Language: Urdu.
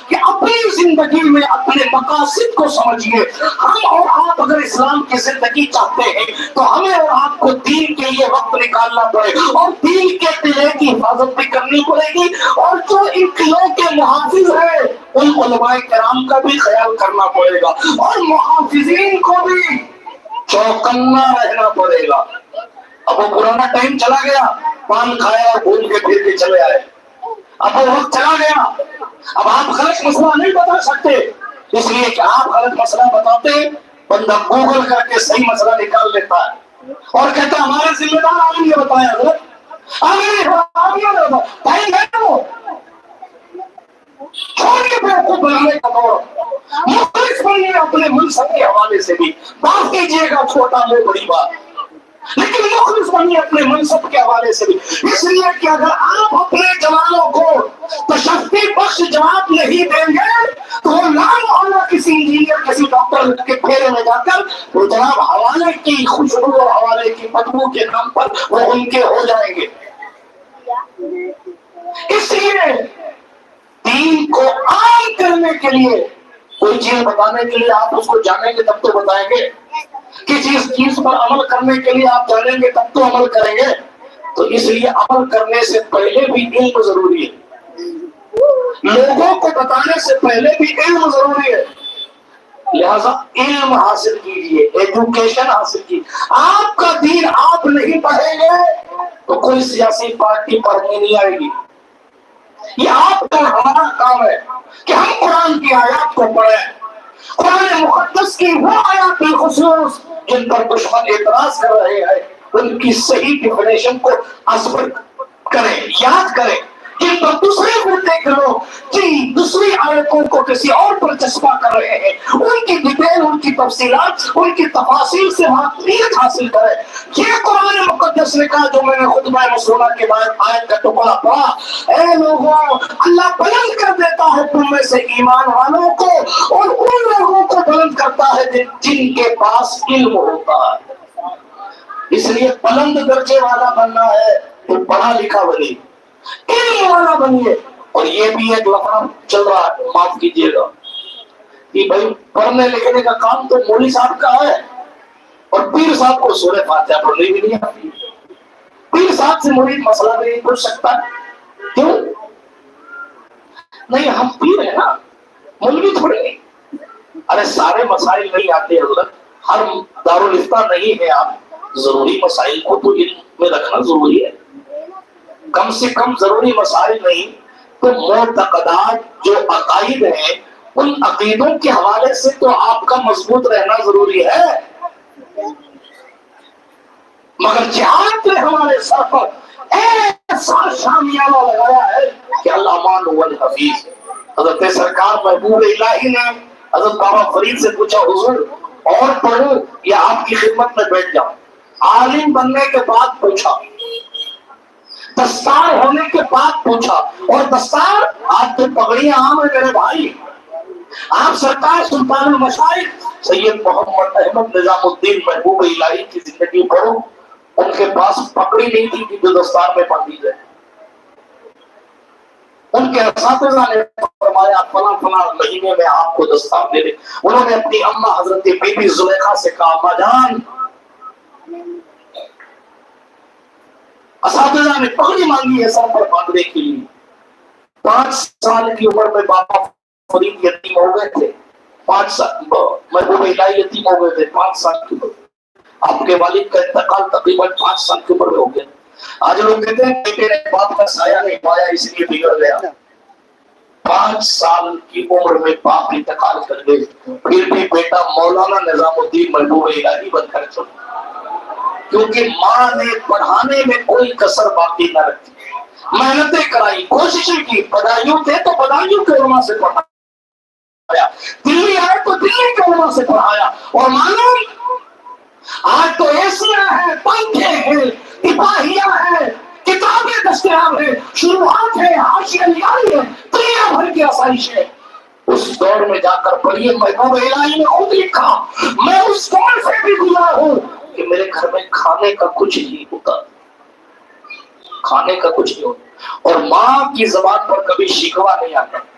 کہ اپنی زندگی میں اپنے مقاصد کو سمجھیے. ہم اور آپ اگر اسلام کی زندگی چاہتے ہیں تو ہمیں اور آپ کو دین کے لیے وقت نکالنا پڑے اور دین کے قلعے کی حفاظت بھی کرنی پڑے گی. اور جو ان قلعوں کے محافظ ہیں ان علماء کرام کا بھی خیال کرنا پڑے گا اور محافظین کو بھی چوکنا رہنا پڑے گا. اب وہ پرانا ٹائم چلا گیا, پان کھایا اور بھول کے پھر کے چلے آئے. اب وہ وقت چلا گیا. اب آپ غلط مسئلہ نہیں بتا سکتے, اس لیے کہ آپ غلط مسئلہ بتاتے بندہ گوگل کر کے صحیح مسئلہ نکال لیتا ہے اور کہتا ہے ہمارے ذمہ دار آدمی نے بتایا غلط. چھوڑیے بیوقوف بنانے کا دور, مخلص بنیے اپنے منصب کے حوالے سے بھی. معاف کیجیے گا چھوٹا میں بڑی بات, لیکن مخلص بنیے اپنے منصب کے حوالے سے بھی. اس لیے کہ اگر آپ اپنے جوانوں کو تشفی بخش جواب نہیں دیں گے تو وہ نام ہونا کسی انجینئر کسی ڈاکٹر کے پھیرے میں جا کر وہ جناب حوالے کی خوشبو اور حوالے کی بدبو کے نام پر وہ ان کے ہو جائیں گے. اس لیے دین کو عام کرنے کے لیے کوئی چیز بتانے کے لیے آپ اس کو جانیں گے تب تو بتائیں گے, کسی چیز پر عمل کرنے کے لیے آپ جانیں گے تب تو عمل کریں گے. تو اس لیے عمل کرنے سے پہلے بھی علم ضروری ہے, لوگوں کو بتانے سے پہلے بھی علم ضروری ہے. لہذا علم حاصل کیجیے, ایجوکیشن حاصل کیجیے. آپ کا دین آپ نہیں پڑھیں گے تو کوئی سیاسی پارٹی پڑھنے نہیں آئے گی. یہ آپ کا ہمارا کام ہے کہ ہم قرآن کی آیات کو پڑھیں, قرآن مقدس کی وہ آیات بالخصوص جن پر دشمن اعتراض کر رہے ہیں ان کی صحیح ڈیفینیشن کو اثر کریں, یاد کریں. جن پر دوسرے مدعے کے لوگ جن دوسری آیتوں کو کسی اور پر چسپا کر رہے ہیں ان کی ڈیٹیل, ان کی تفصیلات, ان کی تفاصیل سے واقعیت حاصل کریں. یہ قرآن مقدس نے کہا جو میں نے خطبہ مسونہ کے بعد آیت کا ٹکڑا پڑھا, اے لوگوں اللہ بلند کر دیتا ہے تم میں سے ایمان والوں کو اور ان لوگوں کو بلند کرتا ہے جن کے پاس علم ہوتا ہے. اس لیے بلند درجے والا بننا ہے تو پڑھا لکھا بنیے, علم والا بنیے. اور یہ بھی ایک لفظ چل رہا ہے, معاف کیجیے گا, کہ بھائی پڑھنے لکھنے کا کام تو مولوی صاحب کا ہے اور پیر صاحب کو سورہ فاتحہ پڑھنے بھی نہیں آتی. پیر صاحب سے مرید مسئلہ بھی نہیں پوچھ سکتا. کیوں نہیں؟ ہم پیر ہیں نا, مولوی تھوڑی نہیں. ارے سارے مسائل نہیں آتے حضرت, ہر دارالفتہ نہیں ہے آپ, ضروری مسائل کو تو علم میں رکھنا ضروری ہے. کم سے کم ضروری مسائل نہیں تو معتقدات جو عقائد ہیں ان عقیدوں کے حوالے سے تو آپ کا مضبوط رہنا ضروری ہے. مگر جہاد نے ہمارے سر پر ایسا شامیانہ لگایا ہے کہ اللہ مان والحفیظ. حضرت سرکار محبوب الہی نے حضرت بابا فرید سے پوچھا حضور اور پڑھوں یا آپ کی خدمت میں بیٹھ جاؤں؟ عالم بننے کے بعد پوچھا, دستار ہونے کے بعد پوچھا. اور دستار آپ تو پگڑیاں عام ہے میرے بھائی, آپ سرکار سلطان المشائخ سید محمد احمد نظام الدین محبوب الہی کی زندگی پڑھو, ان کے پاس پگڑی نہیں تھی کہ جو دستار میں باندھی جائے. ان کے اساتذہ نے فرمایا فلاں فلاں مہینے میں آپ کو دستار دے دیں. انہوں نے اپنی اماں حضرت بی بی زلیخا سے کہا اماں جان, اساتذہ نے پگڑی مانگی ہے سر پر باندھنے کے لیے. 5 سال کی عمر میں بابا فرید یتیم ہو گئے تھے, 5 سال محبوب الہی یتیم ہو گئے تھے 5 سال کی عمر. آپ کے والد کا انتقال تقریباً 5 سال کی عمر میں ہو گیا. آج لوگ کہتے ہیں بیٹے نے باپ کا سایہ نہیں پایا اس لیے بگڑ گیا. 5 سال کی عمر میں باپ انتقال کر گئے, پھر بھی بیٹا مولانا نظام الدین محبوب الہی بن کر چلا, کیونکہ ماں نے پڑھانے میں کوئی کسر باقی نہ رکھی, محنتیں کرائی, کوششیں کی, بدایوں تھے تو بدایوں کے علماء سے پڑھایا, دلی آئے تو دلی کے علماء سے پڑھایا. اور معلوم آج تو ایسیاں ہیں, پنکھے ہیں, سپاہیاں ہیں, کتابیں دستیاب ہیں, شروعات ہے, حاشیہ نگاری ہے, دنیا بھر کی آسائش ہے. اس دور میں جا کر پڑھیے, محبوب الہی نے خود لکھا میں اس دور سے بھی گزرا ہوں کہ میرے گھر میں کھانے کا کچھ نہیں ہوتا, کھانے کا کچھ نہیں ہوتا, اور ماں کی زبان پر کبھی شکوہ نہیں آتا.